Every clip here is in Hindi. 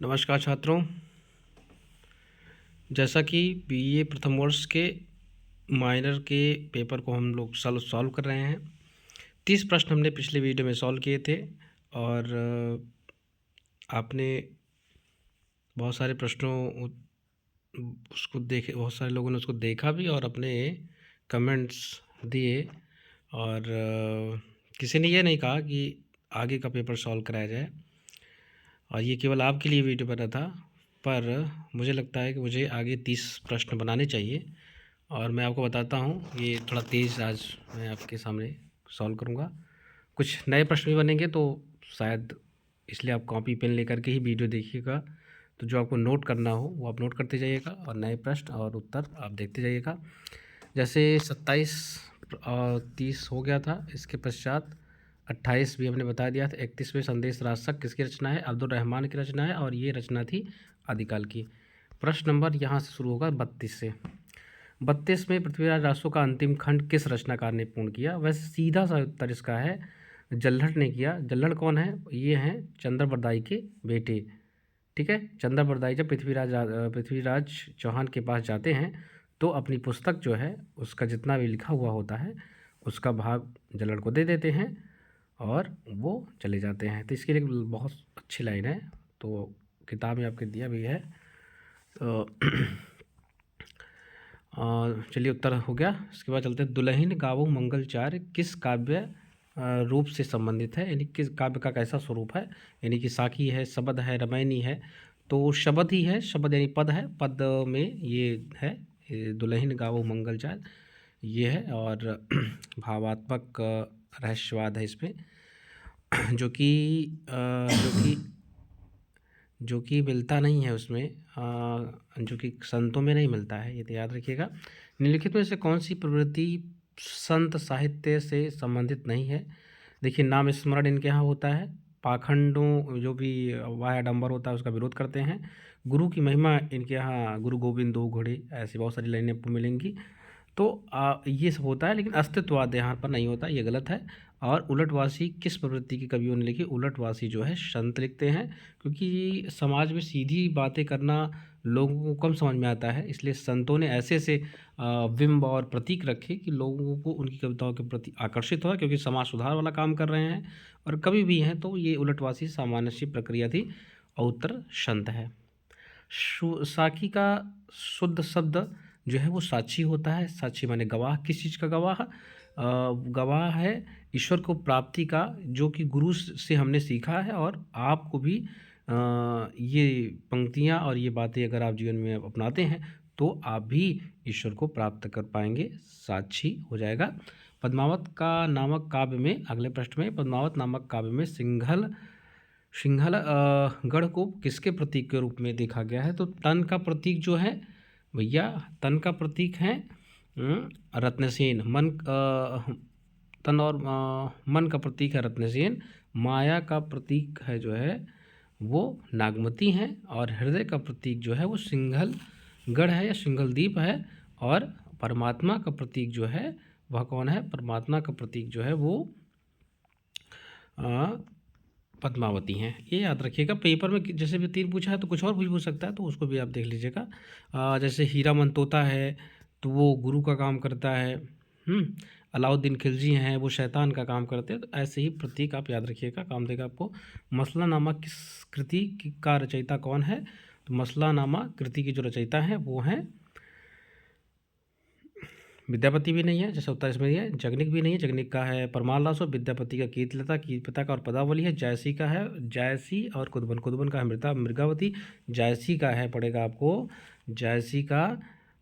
नमस्कार छात्रों। जैसा कि बीए प्रथम वर्ष के माइनर के पेपर को हम लोग सॉल्व कर रहे हैं। 30 प्रश्न हमने पिछले वीडियो में सॉल्व किए थे और आपने बहुत सारे प्रश्नों उसको देखे, बहुत सारे लोगों ने उसको देखा भी और अपने कमेंट्स दिए। और किसी ने ये नहीं कहा कि आगे का पेपर सॉल्व कराया जाए, और ये केवल आपके लिए वीडियो बना था। पर मुझे लगता है कि मुझे आगे 30 प्रश्न बनाने चाहिए, और मैं आपको बताता हूँ ये थोड़ा तेज़ आज मैं आपके सामने सॉल्व करूँगा। कुछ नए प्रश्न भी बनेंगे, तो शायद इसलिए आप कॉपी पेन लेकर के ही वीडियो देखिएगा। तो जो आपको नोट करना हो वो आप नोट करते जाइएगा, और नए प्रश्न और उत्तर आप देखते जाइएगा। जैसे 27 और 30 हो गया था, इसके पश्चात 28 भी हमने बता दिया था। 31वें संदेश राजसक किसकी रचना है? अब्दुल रहमान की रचना है, और ये रचना थी आदिकाल की। प्रश्न नंबर यहाँ से शुरू होगा 32 से। 32 में पृथ्वीराज रासो का अंतिम खंड किस रचनाकार ने पूर्ण किया? वैसे सीधा सा उत्तर इसका है जल्लड़ ने किया। जल्लड़ कौन है? ये हैं चंद्रबरदाई के बेटे। ठीक है, चंद्रबरदाई जब पृथ्वीराज चौहान के पास जाते हैं तो अपनी पुस्तक जो है उसका जितना भी लिखा हुआ होता है उसका भाग जल्लड़ को दे देते हैं और वो चले जाते हैं। तो इसके लिए बहुत अच्छी लाइन है, तो किताब में आपके दिया भी है। तो चलिए उत्तर हो गया। इसके बाद चलते हैं, दुल्हिन गावो मंगलचार्य किस काव्य रूप से संबंधित है? यानी किस काव्य का कैसा स्वरूप है? यानी कि साखी है, शबद है, रामायणी है। तो शबद ही है, शबद यानी पद है, पद में ये है दुल्हिन गावो मंगलचार्य ये है। और भावात्मक रहस्यवाद है इसमें, जो कि मिलता नहीं है उसमें, जो कि संतों में नहीं मिलता है, ये तो याद रखिएगा। निम्नलिखित में से कौन सी प्रवृत्ति संत साहित्य से संबंधित नहीं है? देखिए, नाम स्मरण इनके यहाँ होता है, पाखंडों जो भी वाह आडंबर होता है उसका विरोध करते हैं, गुरु की महिमा इनके यहाँ गुरु गोविंद दो घोड़े, ऐसी बहुत सारी लाइनें आपको मिलेंगी। तो ये सब होता है, लेकिन अस्तित्ववाद यहाँ पर नहीं होता, ये गलत है। और उलटवासी किस प्रवृत्ति की कवियों ने लिखी? उलटवासी जो है संत लिखते हैं, क्योंकि समाज में सीधी बातें करना लोगों को कम समझ में आता है, इसलिए संतों ने ऐसे ऐसे बिंब और प्रतीक रखे कि लोगों को उनकी कविताओं के प्रति आकर्षित हुआ, क्योंकि समाज सुधार वाला काम कर रहे हैं और कवि भी हैं। तो ये उलटवासी सामान्य सी प्रक्रिया थी, और उत्तर संत है। साखी का शुद्ध शब्द जो है वो साक्षी होता है। साक्षी माने गवाह। किस चीज़ का गवाह? गवाह है ईश्वर को प्राप्ति का, जो कि गुरु से हमने सीखा है। और आपको भी ये पंक्तियाँ और ये बातें अगर आप जीवन में अपनाते हैं तो आप भी ईश्वर को प्राप्त कर पाएंगे, साक्षी हो जाएगा। पद्मावत का नामक काव्य में, अगले प्रश्न में, पद्मावत नामक काव्य में सिंघल गढ़ को किसके प्रतीक के रूप में देखा गया है? तो तन का प्रतीक जो है भैया, तन का प्रतीक है रत्नसेन। तन और मन का प्रतीक है रत्नसेन। माया का प्रतीक है जो है वो नागमती है, और हृदय का प्रतीक जो है वो सिंघलगढ़ है या सिंघलदीप है। और परमात्मा का प्रतीक जो है वह कौन है? परमात्मा का प्रतीक जो है वो पद्मावती हैं। ये याद रखिएगा। पेपर में जैसे भी 3 पूछा है तो कुछ और भी पूछ सकता है, तो उसको भी आप देख लीजिएगा। जैसे हीरा मन तोता है तो वो गुरु का काम करता है। अलाउद्दीन खिलजी हैं, वो शैतान का काम करते हैं। तो ऐसे ही प्रतीक आप याद रखिएगा, काम देगा आपको। मसला नामा किस कृति का रचयिता कौन है? तो मसला नामा कृति की जो रचयिता है वो हैं विद्यापति भी नहीं है, जैसे उत्तर इसमें है। जगनिक भी नहीं है, जगनिक का है परमाल दास। विद्यापति का कीर्तिलता, कीर्तिलता का और पदावली है। जायसी का है जायसी और कुदबन, कुदबन का है मृगावती। जायसी का है पड़ेगा आपको, जायसी का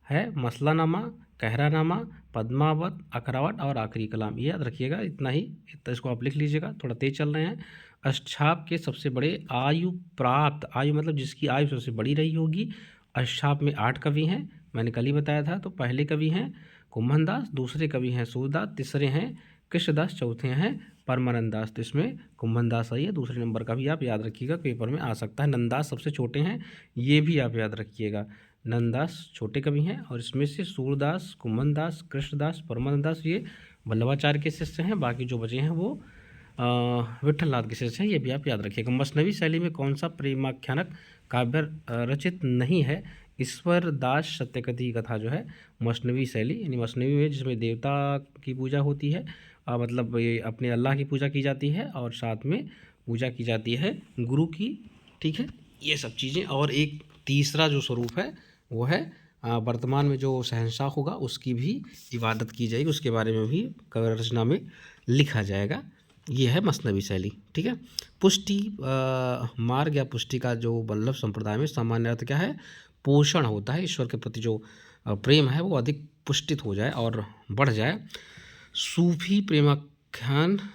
है मसलानामा, कहरानामा, पद्मावत, अखरावट और आखिरी कलाम। ये याद रखिएगा, इतना ही, इतना इसको आप लिख लीजिएगा। थोड़ा तेज चल रहे हैं। अष्टाप के सबसे बड़े आयु प्राप्त, आयु मतलब जिसकी आयु सबसे बड़ी रही होगी। अष्टाप में 8 कवि हैं, मैंने कल ही बताया था। तो पहले कवि हैं कुम्भन दास, दूसरे कवि हैं सूरदास, तीसरे हैं कृष्णदास, चौथे हैं परमानंद दास। तो इसमें कुम्भन दास आई है, दूसरे नंबर का भी आप याद रखिएगा, पेपर में आ सकता है। नंददास सबसे छोटे हैं, ये भी आप याद रखिएगा। नंददास छोटे कवि हैं, और इसमें से सूरदास, कुम्भन दास, कृष्णदास, परमानंद दास ये वल्लभाचार्य के शिष्य हैं। बाकी जो बचे हैं वो विट्ठलनाथ के शिष्य हैं, ये भी आप याद रखिएगा। मसनवी शैली में कौन सा प्रेमाख्यानक काव्य रचित नहीं है? ईश्वर दास सत्यकथी कथा जो है मसनवी शैली यानी मसनवी में, जिसमें देवता की पूजा होती है, मतलब ये अपने अल्लाह की पूजा की जाती है और साथ में पूजा की जाती है गुरु की, ठीक है, ये सब चीज़ें। और एक तीसरा जो स्वरूप है वो है वर्तमान में जो शहंशाह होगा उसकी भी इबादत की जाएगी, उसके बारे में भी काव्य रचना में लिखा जाएगा। ये है मसनवी शैली, ठीक है। पुष्टि मार्ग या पुष्टि का जो वल्लभ संप्रदाय में सामान्य अर्थ क्या है? पोषण होता है, ईश्वर के प्रति जो प्रेम है वो अधिक पुष्टित हो जाए और बढ़ जाए। सूफी प्रेमाख्यानक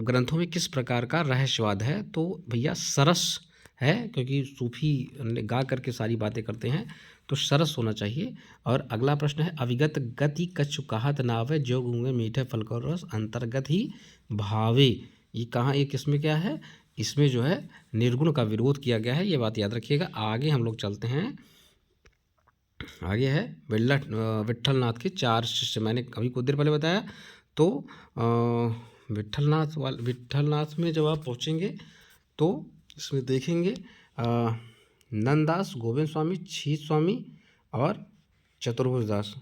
ग्रंथों में किस प्रकार का रहस्यवाद है? तो भैया सरस है, क्योंकि सूफी गा करके सारी बातें करते हैं, तो सरस होना चाहिए। और अगला प्रश्न है, अविगत गति कछु कहत नावे, जो गूंगे मीठे फल को रस अंतर्गत ही भावे। ये कहाँ, ये किसमें क्या है? इसमें जो है निर्गुण का विरोध किया गया है, ये बात याद रखिएगा। आगे हम लोग चलते हैं, आगे है विट्ठलनाथ के 4 शिष्य, मैंने अभी कुछ देर पहले बताया। तो विट्ठलनाथ में जब आप पहुँचेंगे तो इसमें देखेंगे नंददास, गोविंद स्वामी, छीत स्वामी और चतुर्भुज दास।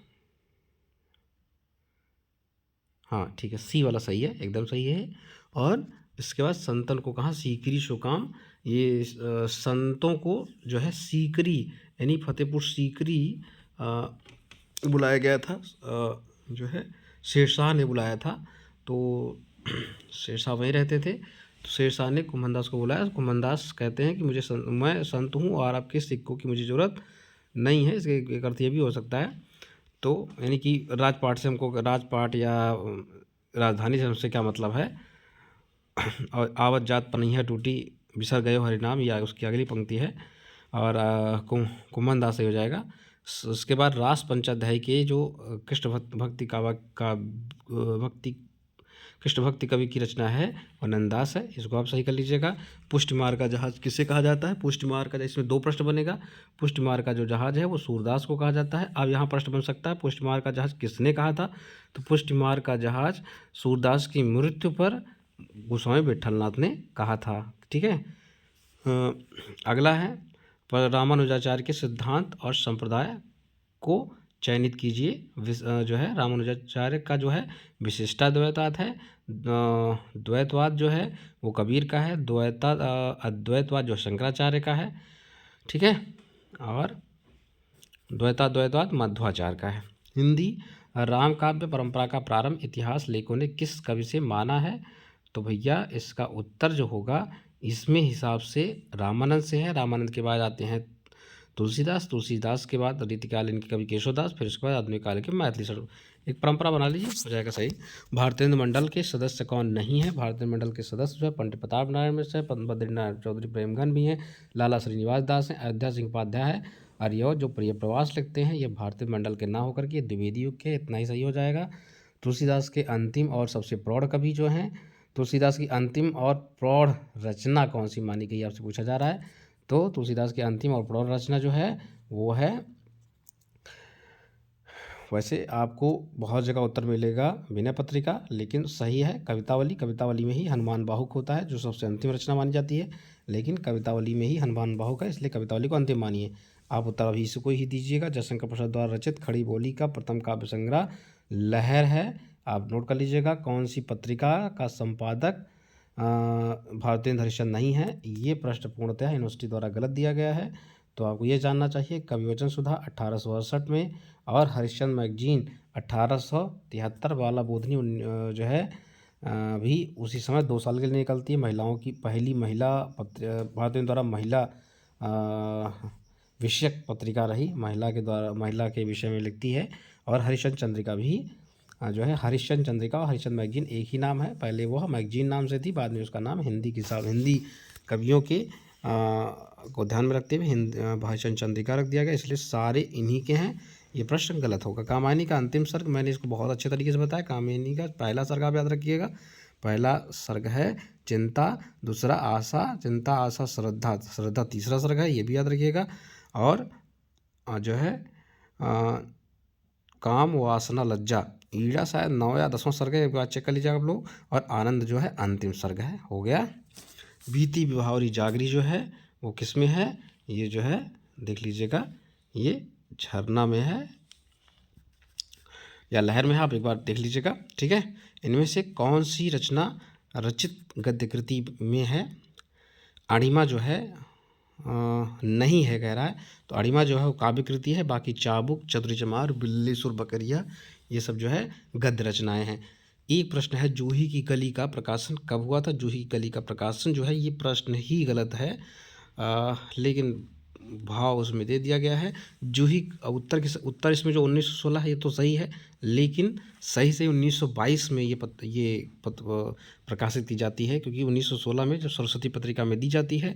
हाँ ठीक है, सी वाला सही है, एकदम सही है। और इसके बाद संतन को कहाँ? सीकरी सुकाम। ये संतों को जो है सीकरी यानी फतेहपुर सीकरी बुलाया गया था, जो है शेरशाह ने बुलाया था। तो शेरशाह वहीं रहते थे, तो शेरशाह ने कुम्भनदास को बुलाया। कुम्भनदास कहते हैं कि मैं संत हूँ और आपके सिक्कों की मुझे ज़रूरत नहीं है। इसके एक अर्थ ये भी हो सकता है, तो यानी कि राजपाट से हमको, राजपाट या राजधानी से हमसे क्या मतलब है? और आवत जात पनैया टूटी बिसर गए हरिनाम, या उसकी अगली पंक्ति है। और कुम्भनदास से हो जाएगा। उसके बाद रास पंचाध्याय के जो कृष्ण भक्ति कवि की रचना है और नंददास है, इसको आप सही कर लीजिएगा। पुष्टिमार का जहाज किसे कहा जाता है? पुष्टिमार का, इसमें 2 प्रश्न बनेगा। पुष्टिमार का जो जहाज है वो सूरदास को कहा जाता है। अब यहाँ प्रश्न बन सकता है पुष्टिमार का जहाज किसने कहा था? तो पुष्टिमार का जहाज सूरदास की मृत्यु पर गोस्वामी विट्ठलनाथ ने कहा था, ठीक है। अगला है, पर रामानुजाचार्य के सिद्धांत और संप्रदाय को चयनित कीजिए। जो है रामानुजाचार्य का जो है विशिष्टाद्वैतवाद है। द्वैतवाद जो है वो कबीर का है। अद्वैतवाद जो शंकराचार्य का है, ठीक है। और द्वैतवाद मध्वाचार्य का है। हिंदी राम काव्य परंपरा का प्रारंभ इतिहास लेखकों ने किस कवि से माना है? तो भैया इसका उत्तर जो होगा इसमें हिसाब से रामानंद से है। रामानंद के बाद आते हैं तुलसीदास के बाद रीतिकालीन के कवि केशवदास, फिर उसके बाद आधुनिक काल के मैथिली स्वरूप। एक परंपरा बना लीजिए, हो जाएगा सही। भारतेंद्र मंडल के सदस्य कौन नहीं है? भारतेंद्र मंडल के सदस्य जो है पंडित प्रताप नारायण मिश्र है, बद्रीनारायण चौधरी प्रेमघन भी हैं, लाला श्रीनिवास दास हैं, अयोध्या सिंह उपाध्याय है, और यह जो प्रिय प्रवास लिखते हैं ये भारतेंद्र मंडल के ना होकर के द्विवेदी युग के, इतना ही सही हो जाएगा। तुलसीदास के अंतिम और सबसे प्रौढ़ कवि जो हैं, तुलसीदास की अंतिम और प्रौढ़ रचना कौन सी मानी गई आपसे पूछा जा रहा है। तो तुलसीदास की अंतिम और प्रौढ़ रचना जो है वो है, वैसे आपको बहुत जगह उत्तर मिलेगा विनय पत्रिका, लेकिन सही है कवितावली। कवितावली में ही हनुमान बाहुक होता है जो सबसे अंतिम रचना मानी जाती है, लेकिन कवितावली में ही हनुमान बाहुक है, इसलिए कवितावली को अंतिम मानिए। आप उत्तर अभी इसको ही दीजिएगा। जयशंकर प्रसाद द्वारा रचित खड़ी बोली का प्रथम काव्य संग्रह लहर है। आप नोट कर लीजिएगा। कौन सी पत्रिका का संपादक भारतेंद्र हरिश्चंद्र नहीं है? ये प्रश्न पूर्णतः यूनिवर्सिटी द्वारा गलत दिया गया है, तो आपको ये जानना चाहिए। कविवचन सुधा 1868 में और हरिश्चंद्र मैगजीन 1873, बाला बोधनी जो है भी उसी समय 2 साल के लिए निकलती है। महिलाओं की पहली महिला भारतेंद्र द्वारा महिला विषयक पत्रिका रही, महिला के विषय में लिखती है। और हरिश्चंद्र चंद्रिका भी जो है, हरिश्चंद्र चंद्रिका और हरिश्चंद्र मैगजीन एक ही नाम है। पहले वह मैगजीन नाम से थी, बाद में उसका नाम हिंदी कवियों के को ध्यान में रखते हुए हरिश्चंद्र चंद्रिका रख दिया गया, इसलिए सारे इन्हीं के हैं। ये प्रश्न गलत होगा। कामायनी का अंतिम सर्ग, मैंने इसको बहुत अच्छे तरीके से बताया। कामायनी का पहला सर्ग आप याद रखिएगा, पहला सर्ग है चिंता, दूसरा आशा, चिंता आशा श्रद्धा तीसरा सर्ग है, ये भी याद रखिएगा। और जो है काम, वासना, लज्जा। ईड़ा शायद 9 या 10वां सर्ग है, एक बार चेक कर लीजिएगा आप लोग। और आनंद जो है अंतिम सर्ग है, हो गया। बीती विभावरी जागरी जो है वो किस में है, ये जो है देख लीजिएगा, ये झरना में है या लहर में है, आप एक बार देख लीजिएगा, ठीक है। इनमें से कौन सी रचना रचित गद्य कृति में है। अणिमा जो है नहीं है कह रहा है, तो अणिमा जो है वो काव्य कृति है। बाकी चाबुक, चतुरचमार, बिल्लीसुर बकरिया, ये सब जो है गद्य रचनाएं हैं। एक प्रश्न है, जूही की कली का प्रकाशन कब हुआ था। जूही की कली का प्रकाशन जो है, ये प्रश्न ही गलत है, लेकिन भाव उसमें दे दिया गया है। जूही उत्तर इसमें जो 1916 है ये तो सही है, लेकिन सही से 1922 में ये प्रकाशित की जाती है, क्योंकि 1916 में जब सरस्वती पत्रिका में दी जाती है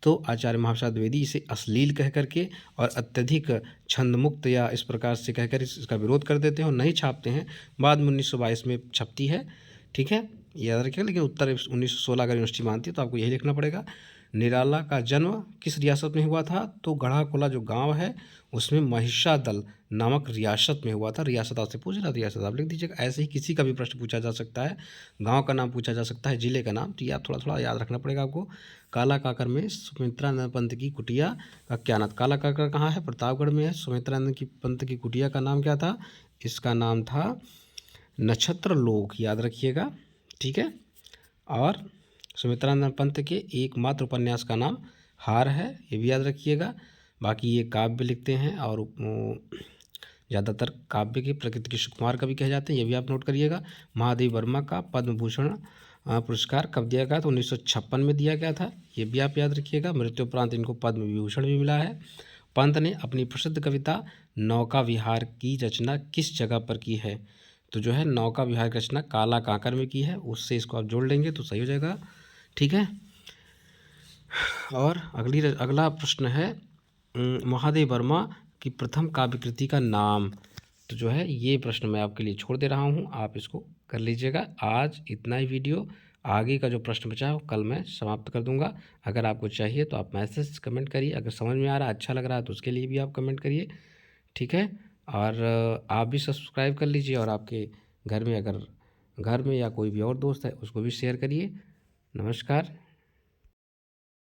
तो आचार्य महाप्रसाद द्विवेदी इसे अश्लील कह करके और अत्यधिक छंदमुक्त या इस प्रकार से कहकर इसका विरोध कर देते हैं और नहीं छापते हैं। बाद में 1922 में छपती है, ठीक है, याद रखिएगा। लेकिन उत्तर 1916 अगर यूनिवर्सिटी मानती है तो आपको यही लिखना पड़ेगा। निराला का जन्म किस रियासत में हुआ था, तो गढ़ाकोला जो गांव है उसमें महिषादल नामक रियासत में हुआ था। रियासत आपसे पूछ रहा, रियासत आप लिख दीजिएगा। ऐसे ही किसी का भी प्रश्न पूछा जा सकता है, गांव का नाम पूछा जा सकता है, जिले का नाम, तो ये आप थोड़ा थोड़ा याद रखना पड़ेगा आपको। काला काकर में सुमित्रानंद पंत की कुटिया का क्या नाम। काला काकर कहाँ है, प्रतापगढ़ में है। सुमित्रानंद पंत की कुटिया का नाम क्या था, इसका नाम था नक्षत्र लोक, याद रखिएगा, ठीक है। और सुमित्रानंद पंत के एकमात्र उपन्यास का नाम हार है, ये भी याद रखिएगा। बाकी ये काव्य लिखते हैं और ज़्यादातर काव्य के प्रकृति के सुकुमार कवि कहे जाते हैं, ये भी आप नोट करिएगा। महादेव वर्मा का पद्म भूषण पुरस्कार कब दिया गया था, 1956 में दिया गया था, ये भी आप याद रखिएगा। मृत्यु उपरांत इनको पद्म विभूषण भी मिला है। पंत ने अपनी प्रसिद्ध कविता नौका विहार की रचना किस जगह पर की है, तो जो है नौका विहार की रचना काला काकर में की है, उससे इसको आप जोड़ लेंगे तो सही हो जाएगा, ठीक है। और अगला प्रश्न है, महादेव वर्मा की प्रथम काव्य कृति का नाम, तो जो है ये प्रश्न मैं आपके लिए छोड़ दे रहा हूँ, आप इसको कर लीजिएगा। आज इतना ही वीडियो, आगे का जो प्रश्न बचा है वो कल मैं समाप्त कर दूंगा। अगर आपको चाहिए तो आप मैसेज कमेंट करिए, अगर समझ में आ रहा है, अच्छा लग रहा है तो उसके लिए भी आप कमेंट करिए, ठीक है। और आप भी सब्सक्राइब कर लीजिए, और आपके घर में या कोई भी और दोस्त है उसको भी शेयर करिए। नमस्कार।